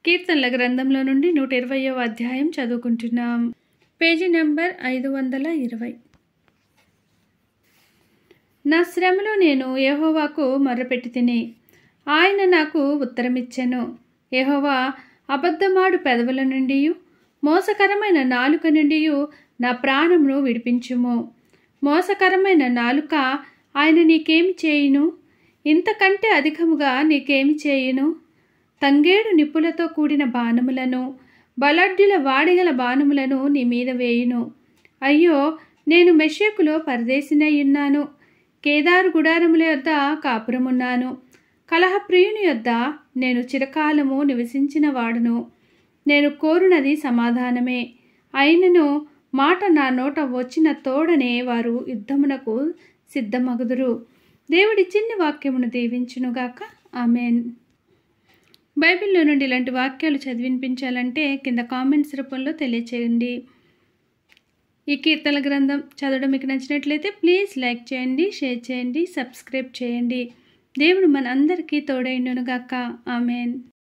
కీర్తనల గ్రంథంలో నుండి 120వ అధ్యాయం చదువుకుంటున్నాం. Page number 520. నా శ్రమలో నేను యెహోవాకు మొర్రపెట్టితిని, ఆయన నాకు ఉత్తరమిచ్చెను. యెహోవా అబద్ధమాడు పెదవుల నుండియు మోసకరమైన నాలుక నుండియు నా ప్రాణమును విడిపించుము. మోసకరమైన నాలుక ఆయన నీకేమి చేయును? ఇంతకంటే అధికముగా నీకేమి చేయును? తంగేడు నిప్పులతో కూడిన బాణములను, బలడ్డుల వాడిగల బాణములను నీ మీద వేయును. అయ్యో, నేను మెషెకులో పరదేశినయ్యున్నాను. కేదారు గుడారముల యొద్ద కాపురమున్నాను. కలహప్రియుని యొద్ద నేను చిరకాలము నివసించిన వాడును. నేను కోరునది సమాధానమే, అయినను మాట నా నోట వచ్చిన తోడనే వారు యుద్ధమునకు సిద్ధమగుదురు. దేవుడి చిన్ని వాక్యమును దీవించునుగాక. ఆమెన్. బైబిల్లో నుండి ఇలాంటి వాక్యాలు చదివినిపించాలంటే కింద కామెంట్స్ రూపంలో తెలియచేయండి. ఈ కీర్తనల గ్రంథం చదవడం మీకు నచ్చినట్లయితే ప్లీజ్ లైక్ చేయండి, షేర్ చేయండి, సబ్స్క్రైబ్ చేయండి. దేవుడు మన అందరికీ తోడైండునుగాక. ఆమెన్.